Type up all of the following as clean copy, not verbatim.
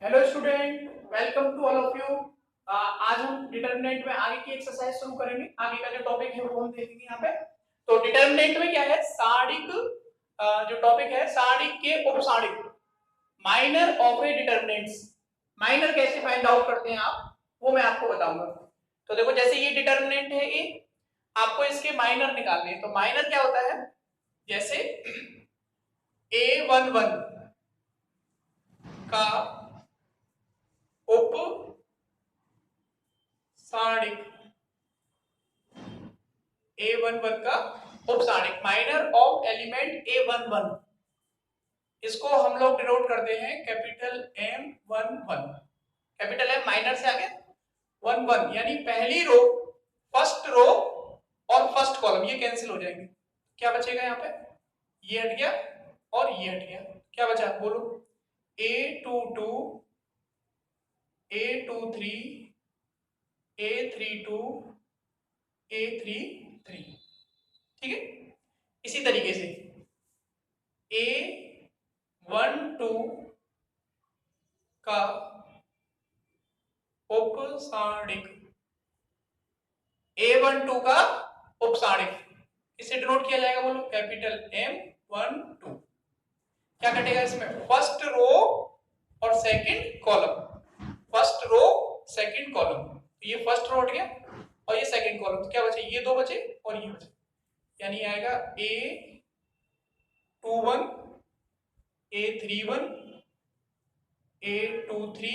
Hello student, welcome to all of you. आज हम determinant में आगे की एक्सरसाइज शुरू करेंगे। आगे का जो टॉपिक है वो हम देखेंगे यहाँ पे। तो डिटर्मिनेंट में क्या है, सारणिक जो टॉपिक है सारणिक के उपसारणिक, minor of a determinants. Minor कैसे फाइंड आउट करते हैं आप, वो मैं आपको बताऊंगा। तो देखो, जैसे ये डिटर्मिनेंट है ए, आपको इसके माइनर निकालने हैं। तो माइनर क्या होता है, जैसे A11 का उप सारणिक, A11 का उपसारणिक, माइनर ऑफ एलिमेंट A11, इसको हम लोग डिनोट करते हैं capital M11। Capital M minor से आगे 11, यानी पहली रो, फर्स्ट रो और फर्स्ट कॉलम ये कैंसिल हो जाएंगे। क्या बचेगा यहाँ पे, ये हट गया और ये हट गया। क्या बचा बोलो, A22, A23, A32, A33। ठीक है, इसी तरीके से A12 का उपसारणिक, A12 का उपसारणिक इसे डिनोट किया जाएगा, बोलो कैपिटल M12। क्या कटेगा इसमें, फर्स्ट रो और second column, first row second column. तो ये फर्स्ट रो हट गया और ये सेकंड कॉलम, तो क्या बचे, ये दो बचे और ये बचे, यानी आएगा A21, A31, A23,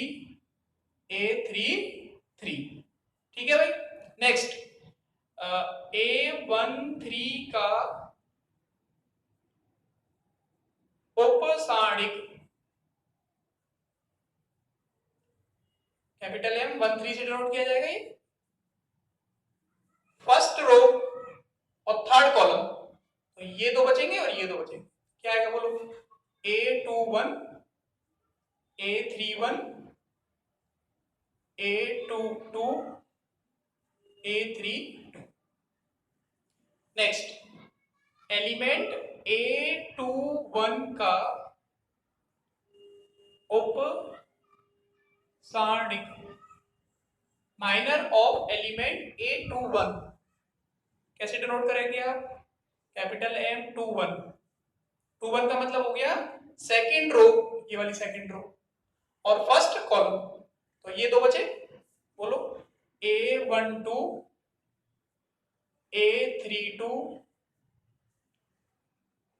A33। ठीक है भाई। नेक्स्ट A13 का उपसारणिक, कैपिटल M13 से डिनोट किया जाएगा। ये फर्स्ट रो और थर्ड कॉलम, तो ये दो बचेंगे और ये दो बचेंगे। क्या आएगा बोलो, A21, A31, A22, A32। Next element A21 का उपसारणिक, माइनर ऑफ एलिमेंट A21 कैसे डिनोट करेंगे आप, कैपिटल M21। 21 का मतलब हो गया सेकंड रो, ये वाली सेकंड रो और फर्स्ट कॉलम, तो ये दो बचे, बोलो A12, A32,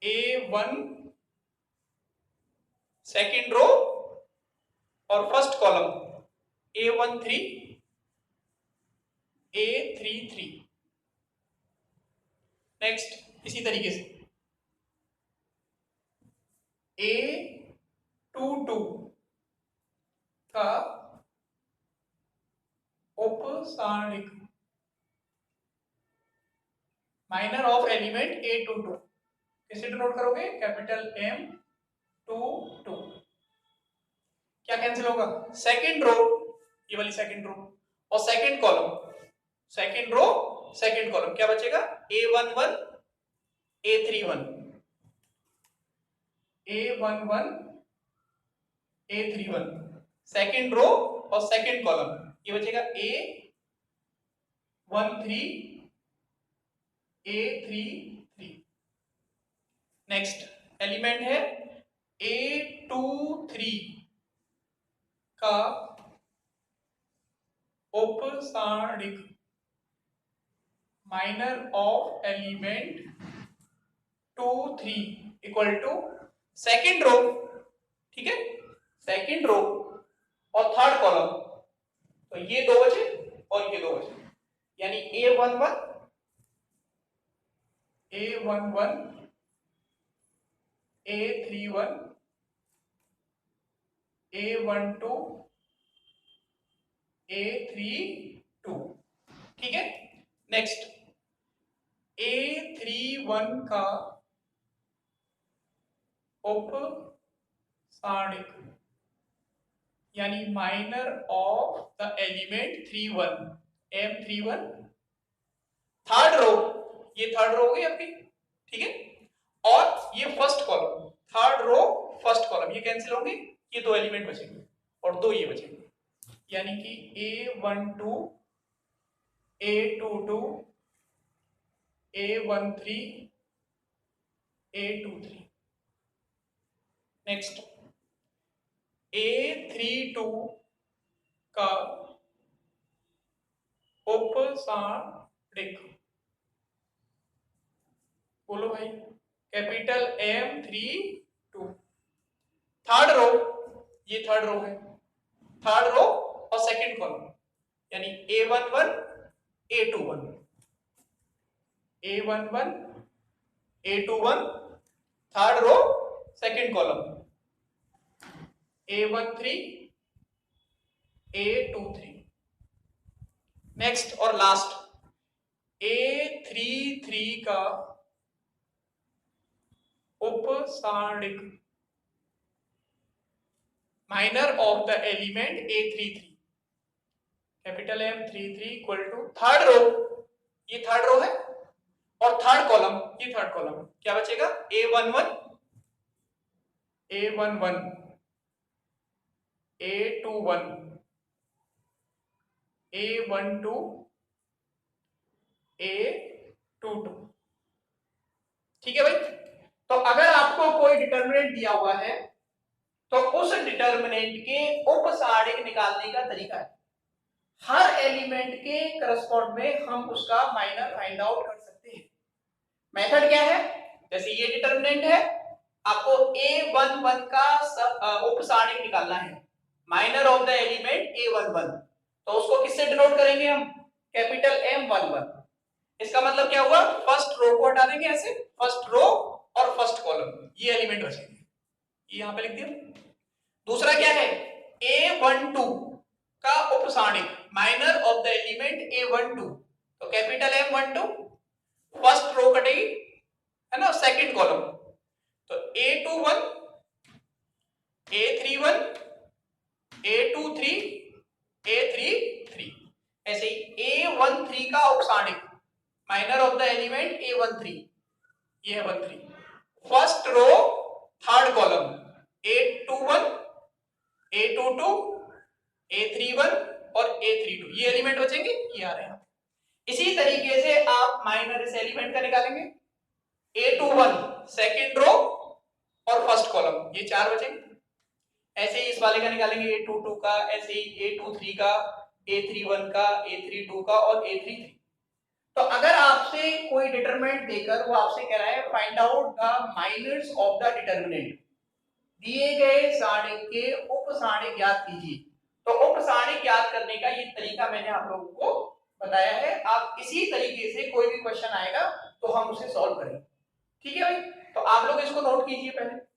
A1 second row और first column, A13, A33। Next इसी तरीके से A22 का उपसारणिक, माइनर ऑफ एलिमेंट A22 किसे डिनोट करोगे, कैपिटल M22। क्या कैंसिल होगा, सेकंड रो, ये वाली सेकंड रो और second column, second row second column, क्या बचेगा A11, A31, A11, A31, second row और सेकंड कॉलम, ये बचेगा A13, A33। नेक्स्ट एलिमेंट है A23 का उपसारणिक, minor of element 23 equal to second row, ठीक है, सेकंड रो और थर्ड कॉलम, तो ये दो बचे और ये दो बचे, यानी A11, A11, A31, A12, A32। ठीक है। नेक्स्ट A31 का उपसारणिक, यानी minor of the element 31, M31, third row, ये थर्ड रो हो गई आपकी, ठीक है, और ये first column, third row first column, ये कैंसिल होंगे, ये दो एलिमेंट बचेंगे। और 2 ये बचेंगे, यानी कि A12 A22 A13 A23। Next A32 का उपसांडिक, बोलो भाई, कैपिटल M32। थर्ड रो, ये थर्ड रो है, थर्ड रो और सेकंड कॉलम, यानी A11 A21 A11 A21 third row second column, A13 A23। Next और लास्ट A33 का उपसांडिक, minor of the element A33, capital M33 equal to third row, ये third row है, और third column, ये third column, क्या बचेगा A11 A11 A21 A12 A22। ठीक है भाई। तो अगर आपको कोई डिटर्मिनेंट दिया हुआ है तो उस डिटर्मिनेंट के उपसांडिक निकालने का तरीका है, हर एलिमेंट के करस्पॉन्ड में हम उसका माइनर फाइंड आउट कर सकते हैं। मेथड क्या है, जैसे ये डिटर्मिनेंट है, आपको A11 का उपसांडिक निकालना है, minor of the element A11, तो उसको किससे डिनोट करेंगे हम, कैपिटल M11। इसका मतलब क्या हुआ, फर्स्ट रो को हटा देंगे ऐसे, फर्स्ट रो और फर्स्ट कॉलम, ये एलिमेंट बचेंगे, ये यहां पे लिख दिया। दूसरा क्या है, A12 का उपसांडिक, minor of the element A12, तो कैपिटल M12, फर्स्ट रो कटेगी है ना, सेकंड कॉलम, तो A21 A31 A23 A33। ऐसे ही A13 का उपसांडिक, minor of the element A13, ये है 13, first row third column A21 A22 A31 और A32, ये एलिमेंट बचेंगे, ये आ रहे हैं। इसी तरीके से आप माइनर इस एलिमेंट का निकालेंगे, A21 सेकंड रो और फर्स्ट कॉलम, ये 4 बचेंगे। ऐसे ही इस वाले का निकालेंगे A22 का, ऐसे ही A23 का, A31 का, A32 का और A33। तो अगर आपसे कोई डिटरमिनेंट देकर वो आपसे कह रहा है find out the minors of the determinant, दिए गए सारणिक के उपसारणिक ज्ञात कीजिए, तो उपसारणिक ज्ञात करने का ये तरीका मैंने आप लोगों को बताया है। आप इसी तरीके से कोई भी क्वेश्चन आएगा तो हम उसे सॉल्व करेंगे। ठीक है भाई, तो आप लोग इसको नोट कीजिए पहले।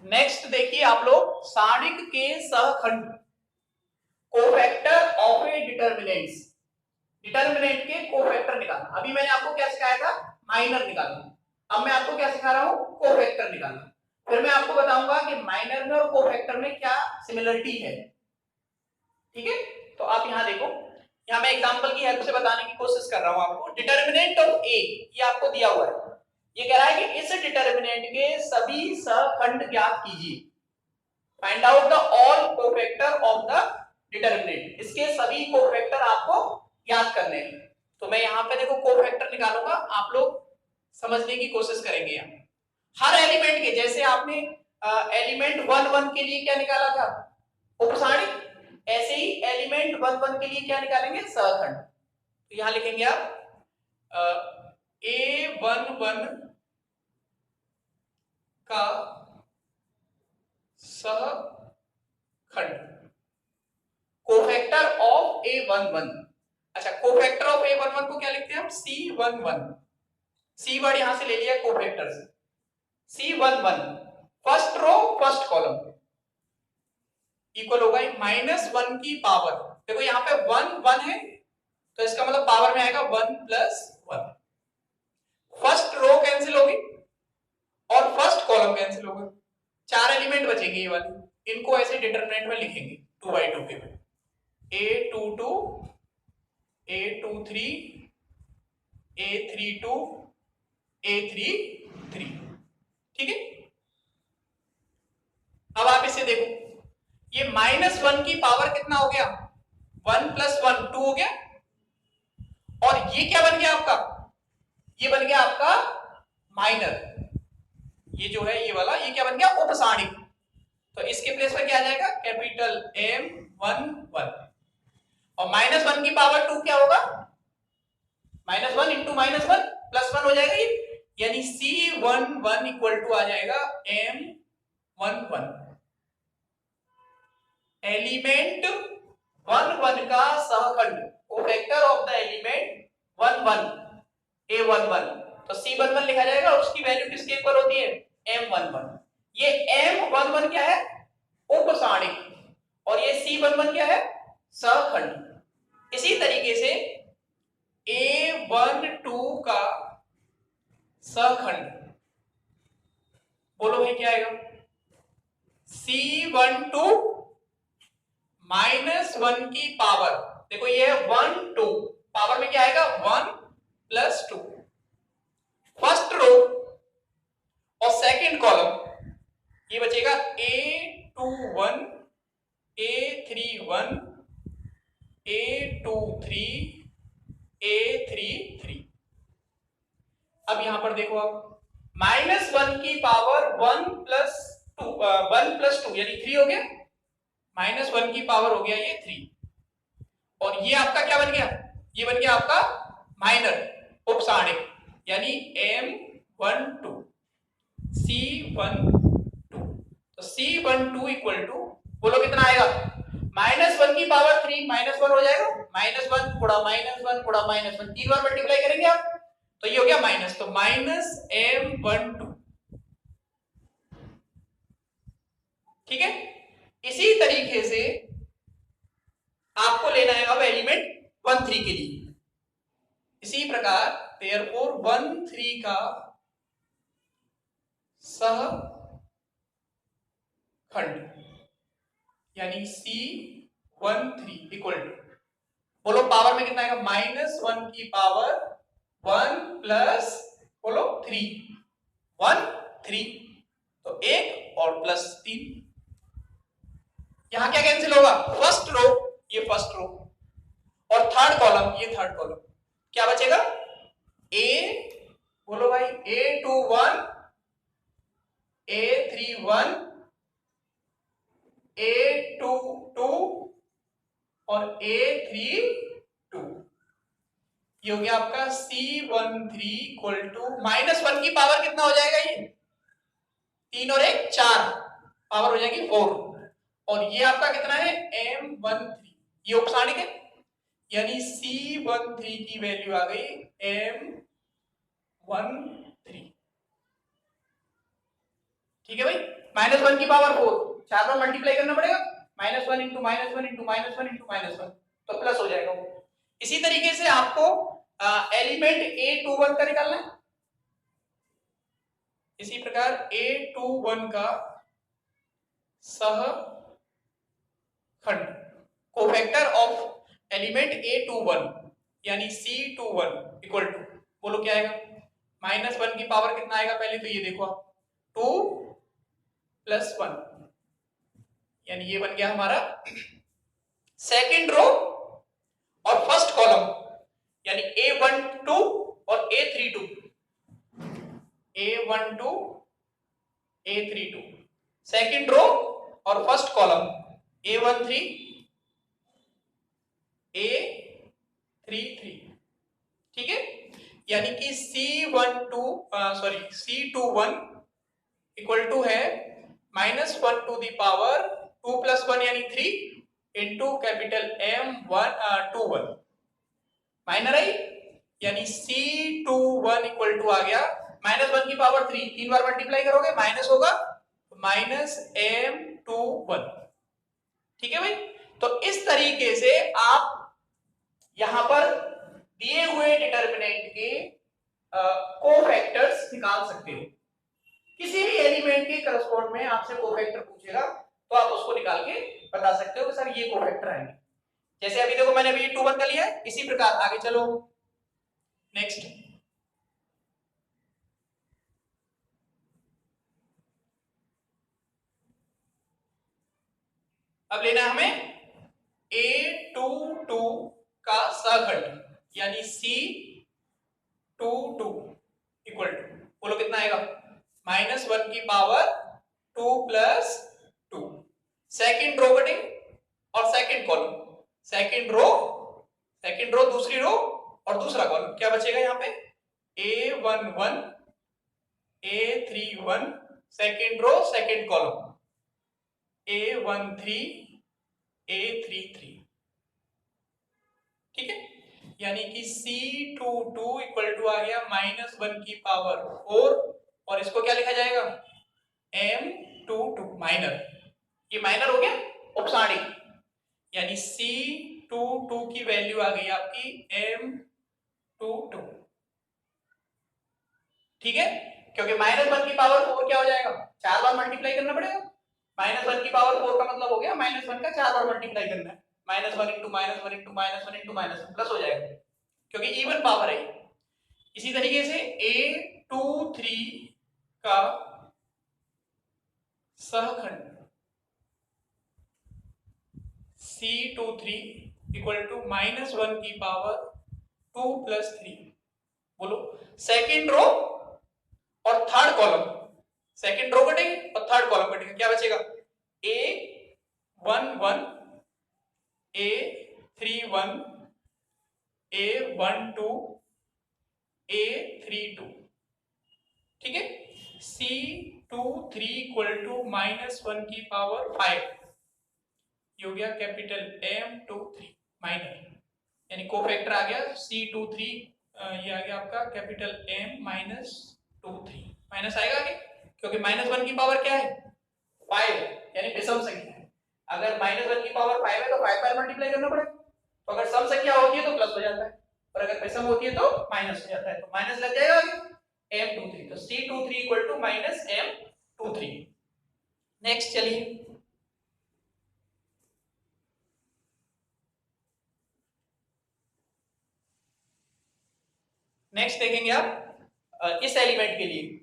नेक्स्ट देखिए आप लोग, सारणिक के सहखंड, cofactor of a determinants, determinant के कोफैक्टर निकालना। अभी मैंने आपको क्या सिखाया था, माइनर निकालना, अब मैं आपको क्या सिखा रहा हूं, कोफैक्टर निकालना। फिर मैं आपको बताऊंगा कि माइनर में और कोफैक्टर में क्या सिमिलरिटी है। ठीक है, तो आप यहां देखो, यहां मैं एग्जांपल की हेल्प से बताने की कोशिश कर रहा हूं आपको। डिटरमिनेंट ऑफ ए, ये आपको दिया हुआ है, ये कह रहा है कि इस डिटरमिनेंट के सभी सहखंड ज्ञात कीजिए, find out the all cofactor of the determinant, इसके सभी कोफैक्टर आपको ज्ञात करने हैं। तो मैं यहाँ पे देखो कोफैक्टर निकालूंगा, आप लोग समझने की कोशिश करेंगे। यहाँ हर एलिमेंट के, जैसे आपने एलिमेंट 1 के लिए क्या निकाला था, उपसारणिक, ऐसे ही एलिमेंट 1 के लिए क्या निकालेंगे, सहखंड। तो यहां लिखेंगे आप A11 का सहखंड, कोफैक्टर ऑफ A11। अच्छा, कोफैक्टर ऑफ A11 को क्या लिखते हैं हम, C11, C वर्ड यहां से ले लिया कोफैक्टर से, C11 first row first column equal होगा -1 की पावर। देखो यहाँ पे 1 है, तो इसका मतलब पावर में आएगा 1 + 1। फर्स्ट रो कैंसिल होगी और फर्स्ट कॉलम कैंसिल होगा, 4 एलिमेंट बचेंगे ये वाले, इनको ऐसे डिटरमिनेंट में लिखेंगे 2/2 के में, A22 A23 A32 A33, ठीक है। अब आप इसे देखो, ये -1 की पावर कितना हो गया, 1 + 1 2 हो गया, और ये क्या बन गया आपका, ये बन गया आपका माइनर, ये जो है ये वाला, ये क्या बन गया, उपसारणिक। तो इसके प्लेस पर क्या आ जाएगा, कैपिटल M11, और -1 की पावर 2 क्या होगा, -1 × -1 +1 हो जाएगा ये, यानी C11 = आ जाएगा M11, एलिमेंट 11 का सहखंड, cofactor of the element 11, A11, तो C11 लिखा जाएगा, उसकी वैल्यू किसके इक्वल होती है, M11। ये M11 क्या है, उपसारणिक, और ये C11 क्या है, सहखंड। इसी तरीके से A12 का सहखंड, बोलो भाई क्या आएगा, C12 -1 की पावर, देखो ये है 1 2, पावर में क्या आएगा, 1 + 2, फर्स्ट रो और सेकंड कॉलम, ये बचेगा A21, A31, A23, A33। अब यहां पर देखो, आप -1 की पावर 1 + 2 यानी 3 हो गया, -1 की पावर हो गया ये 3, और ये आपका क्या बन गया, ये बन गया आपका माइनर उपसारणिक, यानी M12 C12, तो C12 इक्वल टू, बोलो कितना आएगा, -1 की पावर 3 -1 हो जाएगा, -1 गुणा -1 गुणा -1, 3 बार मल्टीप्लाई करेंगे आप, तो ये हो गया माइनस, तो -M12, ठीक है। इसी तरीके से आपको लेना है अब एलिमेंट 13 के लिए, इसी प्रकार देयरफॉर 13 का सहखंड यानी C13 इक्वल टू, बोलो पावर में कितना आएगा, -1 की पावर 1 प्लस, बोलो 3, 1 3, तो 1 और +3, यहां क्या कैंसिल होगा, फर्स्ट रो, ये फर्स्ट रो, और थर्ड कॉलम, ये थर्ड कॉलम, क्या बचेगा, A, बोलो भाई A21, A31, A22 और A32, ये हो गया आपका C13 इक्वल टू -1 की पावर कितना हो जाएगा, ये 3 और 1 4, पावर हो जाएगी 4, और ये आपका कितना है M13, ये उपसारणिक है, यानी C13 की वैल्यू आ गई M13, ठीक है भाई, -1 की पावर 4, 4 बार मल्टीप्लाई करना पड़ेगा, -1 × -1 × -1 × -1, तो प्लस हो जाएगा वो। इसी तरीके से आपको एलिमेंट A21 का निकालना है, इसी प्रकार A21 का सहखंड, कोफैक्टर ऑफ एलिमेंट A21 यानी C21 इक्वल टू, बोलो क्या आएगा, -1 की पावर कितना आएगा, पहले तो ये देखो आप 2 + 1, यानी ये बन गया हमारा सेकंड रो और फर्स्ट कॉलम, यानी A12 और A32, A12 A32, second row और फर्स्ट कॉलम A13 A33, ठीक है, यानी कि C21 इक्वल टू है -1 टू द पावर 2 + 1 यानी 3 इंटू कैपिटल M21 माइनर आई, यानी C21 इक्वल टू आ गया -1 की पावर 3, 3 बार मल्टीप्लाई करोगे माइनस होगा, -M21, ठीक है भाई। तो इस तरीके से आप यहां पर दिए हुए डिटरमिनेंट के कोफैक्टर्स निकाल सकते हो, किसी भी एलिमेंट के करस्पॉन्ड में आपसे कोफैक्टर पूछेगा तो आप उसको निकाल के बता सकते हो कि सर ये कोफैक्टर आएंगे, जैसे अभी देखो मैंने अभी 21 का लिया है, इसी प्रकार आगे चलो नेक्स्ट, अब लेना है हमें A22 का सहखंड यानी C22 इक्वल टू, बोलो कितना आएगा, -1 की power 2 plus 2। Second row cutting और सेकेंड कॉलम, सेकेंड रो दूसरी रो और दूसरा कॉलम, क्या बचेगा यहाँ पे A11 A31 second row second column A13 A33, ठीक है। यानी कि C22 इक्वल टू आ गया -1 की पावर 4 और इसको क्या लिखा जाएगा M22 माइनर, ये माइनर हो गया उपसाणी, यानी C22 की वैल्यू आ गई आपकी M22, ठीक है। क्योंकि -1 की पावर 4 क्या हो जाएगा, 4 बार मल्टीप्लाई करना पड़ेगा। -1 की पावर 4 का मतलब हो गया -1 का 4 बार मल्टीप्लाई करना है, -1 इंटू -1 इंटू -1 इंटू -1 प्लस हो जाएगा, क्योंकि इवन पावर है। इसी तरीके से A23 का सहखंड C23 इक्वल टू -1 की पावर 2 प्लस 3, बोलो सेकेंड रो और थर्ड कॉलम, सेकेंड रो कटेंगे और थर्ड कॉलम कटेंगे, क्या बचेगा A11 A31 A12 A32, ठीक है। C23 इक्वल टू -1 की पावर 5, ये हो गया कैपिटल M23 माइनर, यानी कोफैक्टर आ गया C23, ये आ गया आपका कैपिटल M-23, माइनस आएगा आगे, क्योंकि -1 की पावर क्या है 5, यानी विषम संख्या है। अगर -1 की पावर 5 है तो 5 बार मल्टीप्लाई करना पड़ेगा, तो अगर सम संख्या होती है तो प्लस हो जाता है और अगर विषम होती है तो माइनस हो जाता है, तो माइनस लग जाएगा आगे M23, तो C23 equal to -M23। Next चलिए, नेक्स्ट देखेंगे आप इस एलिमेंट के लिए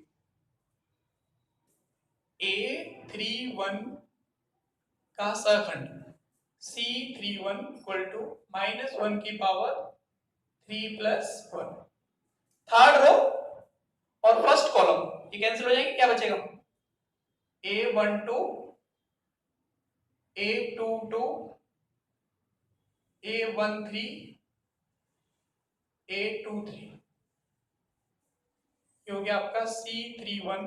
A31 का सहखंड C31 इक्वल टू -1 की पावर 3 प्लस 1, थर्ड रो और फर्स्ट कॉलम ये कैंसिल हो जाएंगे, क्या बचेगा A12 A22 A13 A23, ये हो गया आपका C31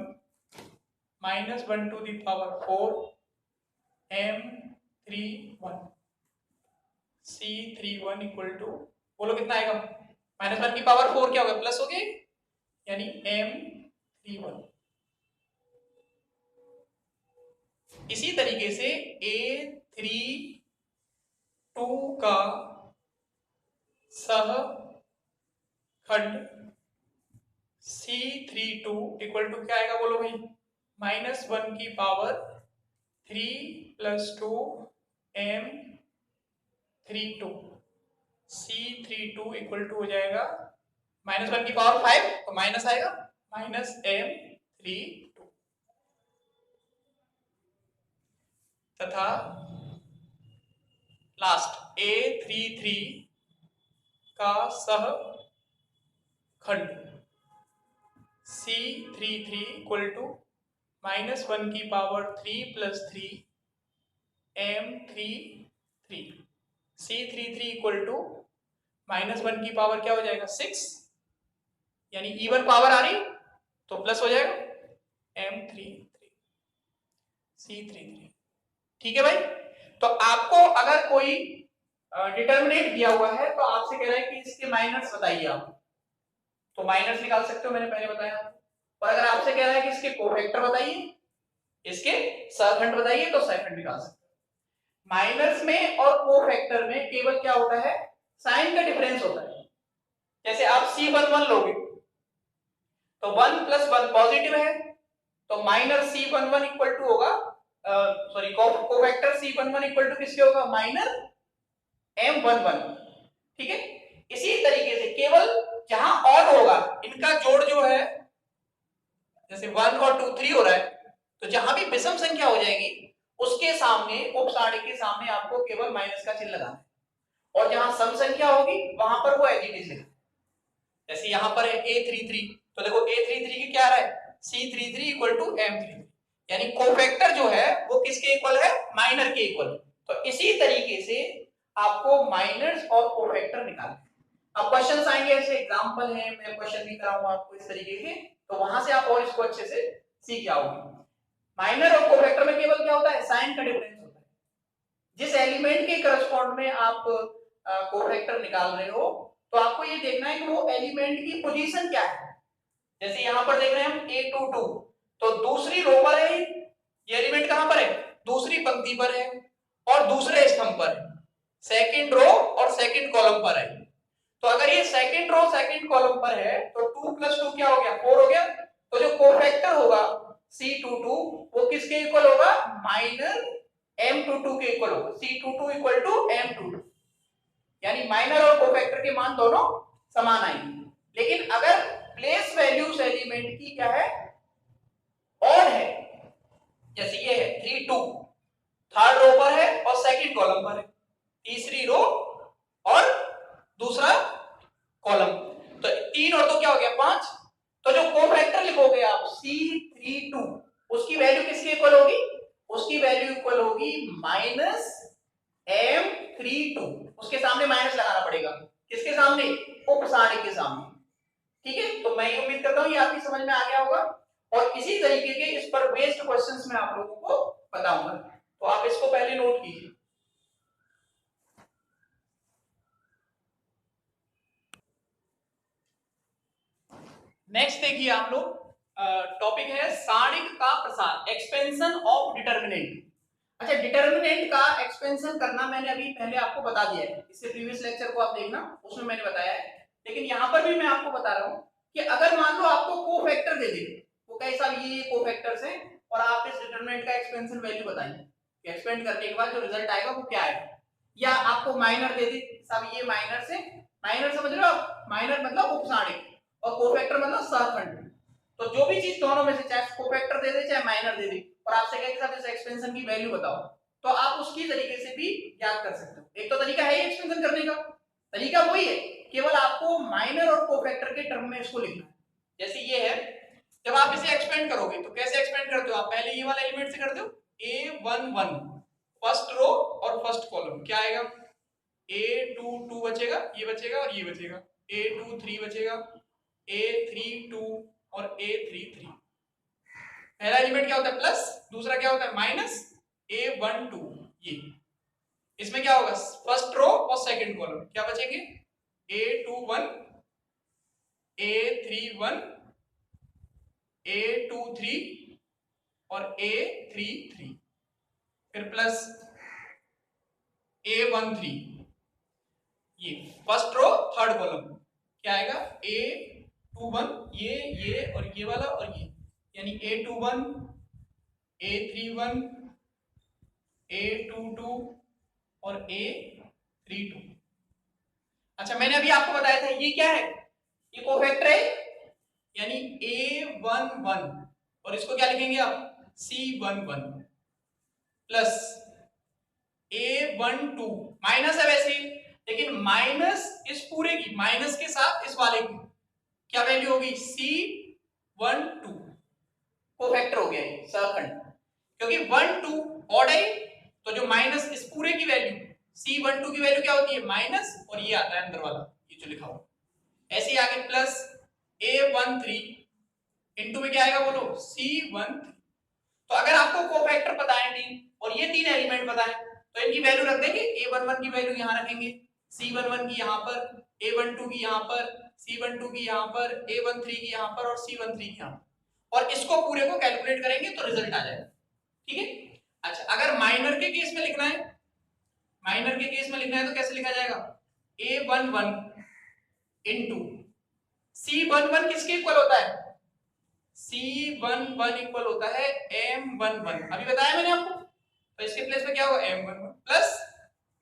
-1 to the power 4 M31, C31 equal to, बोलो कितना आएगा, -1 की पावर 4 क्या होगा प्लस हो गया, यानी M31। इसी तरीके से A32 का सहखंड C32 इक्वल टू क्या आएगा, बोलो भाई -1 की power 3 plus 2 M32, C32 equal to हो जाएगा -1 की पावर 5 तो माइनस आएगा -M32, तथा लास्ट A33 का सहखंड C33 इक्वल टू -1 की power 3 plus 3 M33, C33 equal to -1 की पावर क्या हो जाएगा 6, यानी इवन पावर आ रही तो प्लस हो जाएगा M33 C33, ठीक है भाई। तो आपको अगर कोई डिटर्मिनेंट दिया हुआ है तो आपसे कह रहा है कि इसके माइनस बताइए आप, तो माइनस निकाल सकते हो, मैंने पहले बताया। और अगर आपसे कह रहा है कि इसके कोफैक्टर बताइए, इसके सहखंड बताइए, तो सहखंड निकाल सकते हो। माइनस में और कोफैक्टर में केवल क्या होता है, साइन का डिफरेंस होता है। जैसे आप C11 लोगे तो 1 + 1 पॉजिटिव है, तो माइनर C11 इक्वल टू होगा, sorry cofactor C11 equal to किसके होगा, माइनर M11, ठीक है। इसी तरीके से केवल जहां ऑड होगा इनका जोड़ जो है, जैसे 1 और 2 3 हो रहा है, तो जहां भी विषम संख्या हो जाएगी उसके सामने उपसाड़ी के सामने आपको केवल माइनस का चिन्ह लगाना है, और जहां सम संख्या होगी वहां पर वो एडिटिव लिखना है। जैसे यहां पर है A33, तो देखो A33 की क्या आ रहा है, C33 इक्वल टू M33, यानी कोफैक्टर जो है वो किसके इक्वल है, माइनर के इक्वल। तो इसी तरीके से आपको माइनर्स और कोफैक्टर निकालना है। अब क्वेश्चंस आएंगे, ऐसे एग्जांपल है, मैं क्वेश्चन नहीं कराऊंगा आपको इस तरीके के, तो वहां से आप और इसको अच्छे से सीख जाओगे। माइनर और कोफैक्टर में केवल क्या होता है, साइन का डिफरेंस होता है। जिस एलिमेंट के करस्पॉन्ड में आप कोफैक्टर निकाल रहे हो, तो आपको ये देखना है कि वो एलिमेंट की पोजीशन क्या है। जैसे यहां पर देख रहे हैं हम A22, तो दूसरी रो पर है, ये एलिमेंट कहां पर है, दूसरी पंक्ति पर है और दूसरे स्तंभ पर है, सेकंड रो और सेकंड कॉलम पर है। तो अगर ये सेकंड रो सेकंड कॉलम पर है तो 2 + 2 क्या हो गया, 4 हो गया। तो जो कोफैक्टर होगा C22 वो किसके इक्वल होगा, माइनर M22 के इक्वल होगा, C22 इक्वल टू M22, यानी माइनर और कोफैक्टर के मान दोनों समान आएंगे। लेकिन अगर प्लेस वैल्यूज एलिमेंट की क्या है, ऑड है, जैसे ये है 3 2, थर्ड रो पर है और सेकंड कॉलम पर है, तीसरी रो और दूसरा कॉलम, तो 3 और 2 क्या हो गया 5। तो जो कोफैक्टर लिखोगे आप C32, उसकी वैल्यू किसके इक्वल होगी, उसकी वैल्यू इक्वल होगी -M32, उसके सामने माइनस लगाना पड़ेगा, किसके सामने, उपसारी के सामने। ठीक है, तो मैं उम्मीद करता हूं ये आपकी समझ में आ गया होगा, और इसी तरीके के इस पर बेस्ड क्वेश्चंस मैं आप लोगों को बताऊंगा, तो आप इसको पहले नोट कीजिए। नेक्स्ट देखिए आप लोग, टॉपिक है सारणिक का प्रसार, एक्सपेंशन ऑफ डिटर्मिनेंट। अच्छा, डिटर्मिनेंट का एक्सपेंशन करना मैंने अभी पहले आपको बता दिया है, इससे प्रीवियस लेक्चर को आप देखना, उसमें मैंने बताया है। लेकिन यहां पर भी मैं आपको बता रहा हूं कि अगर मान लो आपको कोफैक्टर दे दे, वो कैसा, ये कोफैक्टर्स हैं, और आप इस डिटर्मिनेंट का एक्सपेंशन वैल्यू बताएंगे, एक्सपेंड करने के बाद जो रिजल्ट आएगा वो क्या आएगा। या आपको माइनर दे दे, सब ये माइनर से, माइनर समझ रहे हो आप, माइनर मतलब उपसारणिक, और कोफैक्टर मतलब सहखंड। तो जो भी चीज दोनों में से, चाहे कोफैक्टर दे दे चाहे माइनर दे दे, और आपसे कहे कि साहब इस एक्सपेंशन की वैल्यू बताओ, तो आप उसकी तरीके से भी याद कर सकते हो। एक तो तरीका है ही एक्सपेंशन करने का, तरीका वही है, केवल आपको माइनर और कोफैक्टर के टर्म में इसको लिखना है। जैसे ये है, जब आप इसे एक्सपेंड करोगे तो कैसे एक्सपेंड करते हो आप, पहले ये वाला एलिमेंट से करते हो, A11 फर्स्ट रो और फर्स्ट कॉलम, क्या आएगा, A22 बचेगा, ये बचेगा और ये बचेगा, A23 बचेगा, A32 और A33। पहला एलिमेंट क्या होता है प्लस, दूसरा क्या होता है माइनस, A12, ये इसमें क्या होगा, फर्स्ट रो और सेकंड कॉलम क्या बचेंगे, A21, A31, A23 और A33, फिर प्लस A13, ये फर्स्ट रो थर्ड कॉलम क्या आएगा, A21, ये और ये वाला और ये, यानी A21, A31, A22 और A32। अच्छा, मैंने अभी आपको बताया था ये क्या है, ये कोफैक्टर है, यानी A11, और इसको क्या लिखेंगे आप, C11 प्लस A12, माइनस है वैसे, लेकिन माइनस इस पूरे की, माइनस के साथ इस वाले की क्या वैल्यू होगी, C12, कोफैक्टर हो गया ये सहखंड, क्योंकि 1 2 ऑड है, तो जो माइनस इस पूरे की वैल्यू C12 की वैल्यू क्या होती है, माइनस, और ये आता है अंदर वाला, ये जो लिखा हुआ, ऐसे ही आगे प्लस A13 इनटू में क्या आएगा बोलो, C13। तो अगर आपको कोफैक्टर पता है तीन, और ये तीन एलिमेंट पता है, तो इनकी वैल्यू रख देंगे, A11 की वैल्यू यहां रखेंगे, C11 की यहां पर, A12 की यहां पर, C12 की यहां पर, A13 की यहां पर और C13 की यहां पर, और इसको पूरे को कैलकुलेट करेंगे तो रिजल्ट आ जाएगा। ठीक है। अच्छा, अगर माइनर के केस में लिखना है, माइनर के केस में लिखना है तो कैसे लिखा जाएगा, A11 इनटू C11 किसके इक्वल होता है, C11 इक्वल होता है M11, अभी बताया मैंने आपको, तो इसके प्लेस पे क्या होगा M11 प्लस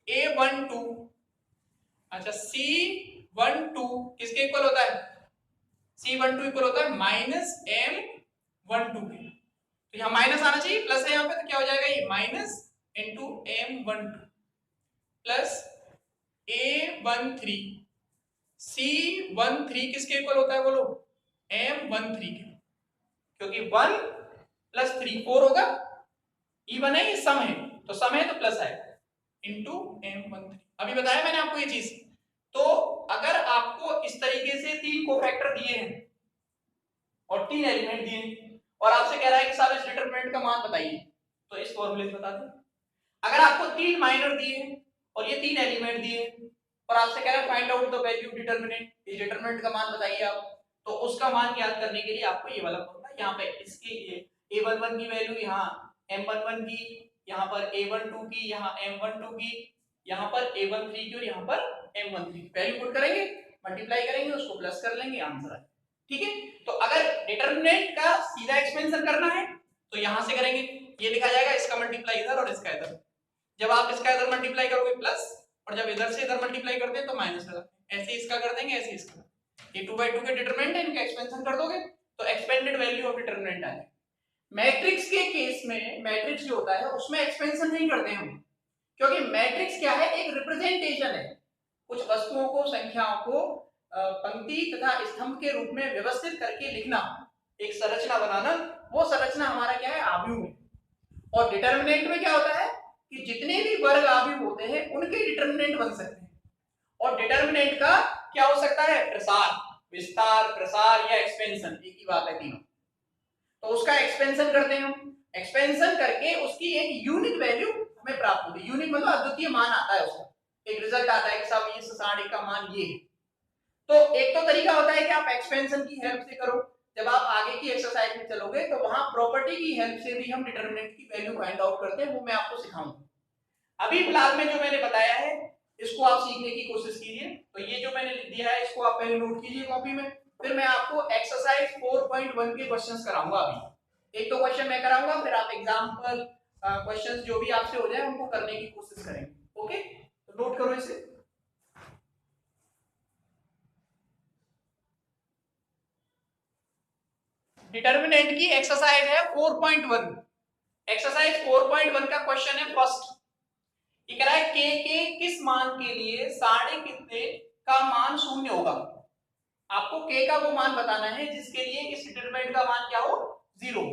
A12। अच्छा, C12 किसके इक्वल होता है, C12 इक्वल होता है माइनस M12 के, तो यहाँ माइनस आना चाहिए, प्लस है यहाँ पे, तो क्या हो जाएगा ये minus into M12 plus A13 C13 किसके इक्वल होता है बोलो, M13 के, क्योंकि 1 प्लस 3 4 होगा, इवन है ये सम है, तो सम है तो प्लस आएगा इंटू M13। अभी बताया मैंने आपको ये चीज। तो अगर आपको इस तरीके से 3 कोफैक्टर दिए हैं और 3 एलिमेंट दिए हैं और आपसे कह रहा है कि साहब इस डिटरमिनेंट का मान बताइए, तो इस फॉर्मूले से बता दें। अगर आपको 3 माइनर दिए हैं और ये 3 एलिमेंट दिए हैं और आपसे कह रहा है find out the value determinant, इस डिटरमिनेंट का मान बताइए आप, तो उसका मान ज्ञात करने के लिए आपको ये वाला फॉर्मूला यहाँ पे इसके लिए A11 की वैल्यू यहाँ M11 की, यहाँ पर A12 की, यहाँ M12 की, यहाँ पर A13 की और यहाँ पर M13 की वैल्यू पुट करेंगे, मल्टीप्लाई करेंगे, उसको प्लस कर लेंगे, आंसर है। ठीक है, तो अगर डिटरमिनेंट का सीधा एक्सपेंशन करना है तो यहां से करेंगे, ये लिखा जाएगा इसका मल्टीप्लाई इधर और इसका इधर। जब आप इसका इधर मल्टीप्लाई करोगे प्लस, और जब इधर से इधर मल्टीप्लाई करते हैं तो माइनस लगाते हैं, ऐसे इसका कर देंगे, ऐसे इसका। ये 2/2 के डिटरमिनेंट है, इनका एक्सपेंशन कर दोगे तो एक्सपेंडेड वैल्यू ऑफ डिटरमिनेंट आएगा। मैट्रिक्स के केस में, मैट्रिक्स जो होता है उसमें एक्सपेंशन नहीं करते हम, क्योंकि मैट्रिक्स क्या है, एक रिप्रेजेंटेशन है, कुछ वस्तुओं को, संख्याओं को पंक्ति तथा स्तंभ के रूप में व्यवस्थित करके लिखना, एक संरचना बनाना, वो संरचना हमारा क्या है, आव्यूह है। और डिटरमिनेंट में क्या होता है कि जितने भी वर्ग आव्यूह होते हैं उनके डिटरमिनेंट बन सकते हैं। और डिटरमिनेंट का क्या हो सकता है, प्रसार, विस्तार, प्रसार या एक्सपेंशन, एक ही बात है तीनों। तो उसका एक्सपेंशन करते हैं हम, एक्सपेंशन करके उसकी एक यूनिक वैल्यू हमें प्राप्त होती है। यूनिक मतलब अद्वितीय मान आता है, उसका एक रिजल्ट आता है कि साहब ये साढ़े का मान ये है। तो एक तो तरीका होता है कि आप एक्सपेंशन की हेल्प से करो, जब आप आगे की एक्सरसाइज में चलोगे तो वहां प्रॉपर्टी की हेल्प से भी हम डिटरमिनेंट की वैल्यू फाइंड आउट करते हैं, वो मैं आपको सिखाऊंगा। अभी फिलहाल में जो मैंने बताया है इसको आप सीखने की कोशिश कीजिए। तो ये जो मैंने लिख दिया है इसको आप पहले नोट कीजिए कॉपी में, फिर मैं आपको एक्सरसाइज 4.1 के क्वेश्चंस कराऊंगा। अभी एक तो क्वेश्चन मैं कराऊंगा, फिर आप एग्जांपल क्वेश्चंस जो भी आपसे हो जाए उनको करने की कोशिश करेंगे। ओके, तो नोट करो इसे। डिटरमिनेंट की एक्सरसाइज है 4.1। एक्सरसाइज 4.1 का क्वेश्चन है फर्स्ट, ये कह रहा है के किस मान के लिए साढ़े कितने का मान शून्य होगा। आपको के का वो मान बताना है जिसके लिए इस डिटरमिनेंट का मान क्या हो, 0।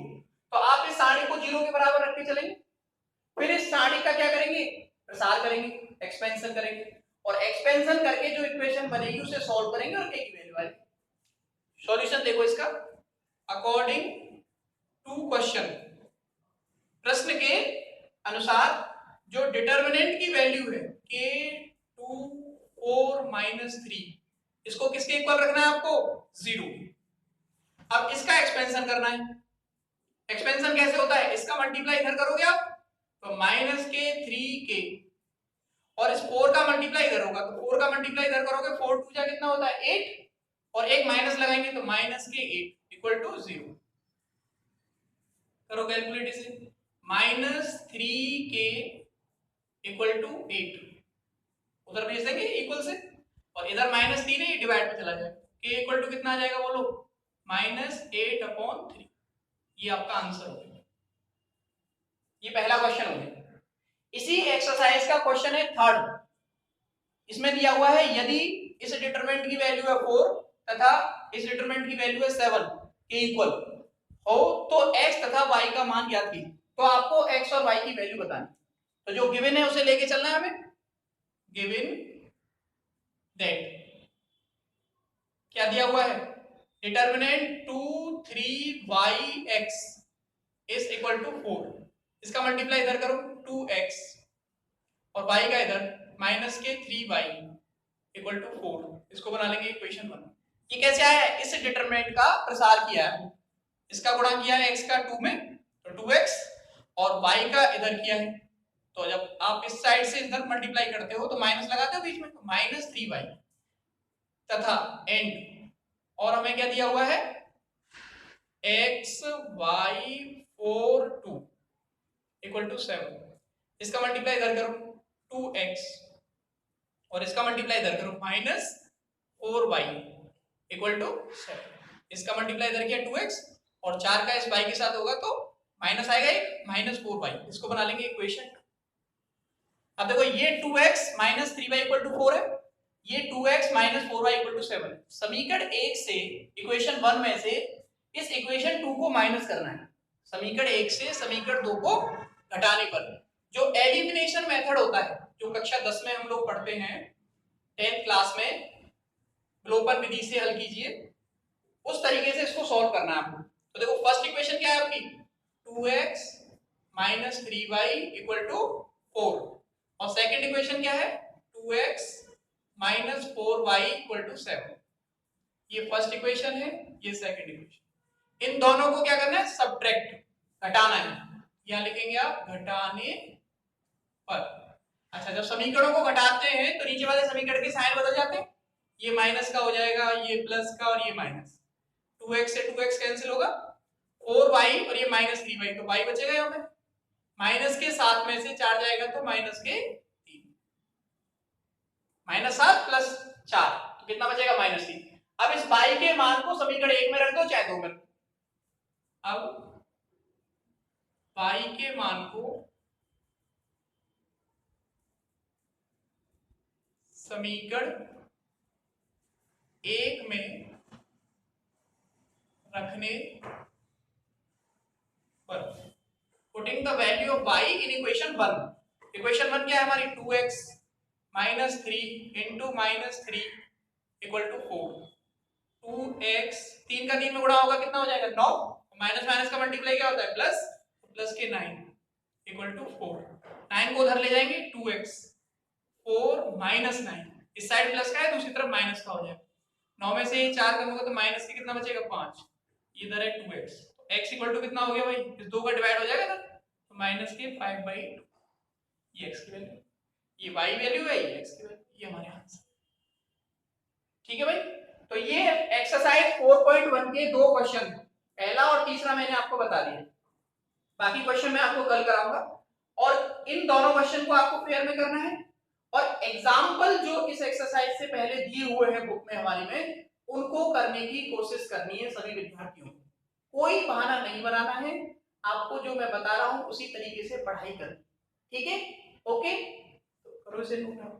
तो आप इस साढ़े को 0 के बराबर रख के चलेंगे, फिर इस साढ़े का क्या करेंगे, प्रसार करेंगे, एक्सपेंशन करेंगे, और एक्सपेंशन करके जो इक्वेशन बनेगी उसे सॉल्व करेंगे और के की वैल्यू आएगी। सॉल्यूशन देखो इसका, अकॉर्डिंग टू क्वेश्चन, प्रश्न के अनुसार जो डिटरमिनेंट की वैल्यू है k2 4 3, इसको किसके इक्वल रखना है आपको, 0। अब इसका एक्सपेंशन करना है। एक्सपेंशन कैसे होता है, इसका मल्टीप्लाई इधर करोगे आप तो -3k, और इस 4 का मल्टीप्लाई इधर होगा तो 4 का मल्टीप्लाई इधर करोगे, 4 2 जा कितना होता है 8, और एक माइनस लगाएंगे तो -8 इक्वल टू 0। करो कैलकुलेट इसे, -3k इक्वल टू 8, उधर भेज देंगे इक्वल से, और इधर -3 है, ये डिवाइड में चला जाएगा, k इक्वल टू कितना आ जाएगा बोलो, -8/3। ये आपका आंसर हो गया। ये पहला क्वेश्चन हो गया। इसी एक्सरसाइज का क्वेश्चन है थर्ड, इसमें दिया हुआ है यदि इस डिटरमिनेंट की वैल्यू है 4 तथा इस डिटरमिनेंट की वैल्यू है 7 के इक्वल हो तो x तथा y का मान ज्ञात कीजिए। तो आपको x और y की वैल्यू बतानी, तो जो गिवन है उसे लेके चलना है हमें। गिवन दैट क्या दिया हुआ है, determinant 2 3yx is equal to 4, इसका मल्टीप्लाई इधर करो 2x, और y का इधर -3y इक्वल टू 4, इसको बना लेंगे इक्वेशन 1। ये कैसे आया है, इस डिटरमिनेंट का प्रसार किया है, इसका गुणा किया है x का 2 में तो 2x, और y का इधर किया है, तो जब आप इस साइड से इधर मल्टीप्लाई करते हो तो माइनस लगाते हो बीच में, तो -3y तथा एंड, और हमें क्या दिया हुआ है x y 4 2 इक्वल टू 7, इसका मल्टीप्लाई इधर करो 2x, और इसका मल्टीप्लाई इधर करो -4y इक्वल टू 7, इसका मल्टीप्लाई इधर किया 2x, और 4 का इस y के साथ होगा तो माइनस आएगा एक -4y, इसको बना लेंगे इक्वेशन। अब देखो ये 2x minus 3y equal to 4 है, ये 2x minus 4y equal to 7 है। समीकरण 1 से इक्वेशन 1 में से इस इक्वेशन 2 को माइनस करना है, समीकरण 1 से समीकरण 2 को घटाने पर जो एलिमिनेशन मेथड होता है, जो कक्षा 10 में हम लोग पढ़ते हैं 10th क्लास में, ग्लोबल विधि से हल कीजिए, उस तरीके से इसको सॉल्व करना है आपको। तो देखो फर्स्ट इक्वेशन क्या है आपकी, 2x minus 3y equal to 4, और सेकंड इक्वेशन क्या है, 2x minus 4y equal to 7। ये फर्स्ट इक्वेशन है, ये सेकंड इक्वेशन। इन दोनों को क्या करना है, सब्ट्रैक्ट, घटाना है। यहां लिखेंगे आप घटाने पर। अच्छा, जब समीकरणों को घटाते हैं तो नीचे वाले समीकरण के साइन बदल जाते हैं, ये माइनस का हो जाएगा, ये प्लस का, और ये माइनस। 2x से 2x कैंसिल होगा, 4y और ये माइनस 3y, तो y बचेगा यहाँ पे। माइनस के 7 में से 4 जाएगा तो माइनस के 3, -7 प्लस 4 तो कितना बचेगा, -3। अब इस y के मान को समीकरण 1 में रख दो चाहे 2 में। अब y के मान को समीकरण 1 में रखने पर, putting the value of y in equation 1। Equation 1 क्या है हमारी, 2x minus 3 into minus 3 equal to 4। 2x 3 का 3 में गुणा होगा, कितना हो जाएगा 9, माइनस माइनस का मल्टीप्लाई क्या होता है प्लस, प्लस के 9 इक्वल टू 4। 9 को उधर ले जाएंगे, 2x 4 माइनस 9, इस साइड प्लस का है दूसरी तरफ माइनस का हो जाएगा। 9 में से 4 कम होगा तो माइनस के कितना बचेगा 5, इधर है 2x, तो x इक्वल टू कितना हो गया भाई, इस 2 का डिवाइड हो जाएगा ना, तो माइनस के 5/2, ये x की वैल्यू, ये y वैल्यू है, ये x की वैल्यू, ये हमारे आंसर। ठीक है भाई, तो ये एक्सरसाइज 4.1 के दो क्वेश्चन, पहला और तीसरा मैंने आपको बता दिया, बाकी क्वेश्चन मैं आपको कल कराऊंगा। और इन दोनों क्वेश्चन को आपको पेयर में करना है, और एग्जाम्पल जो इस एक्सरसाइज से पहले दिए हुए हैं बुक में हमारी में, उनको करने की कोशिश करनी है सभी विद्यार्थियों को। कोई बहाना नहीं बनाना है, आपको जो मैं बता रहा हूं उसी तरीके से पढ़ाई करनी। ठीक है, ओके, तो करो इसे नोट।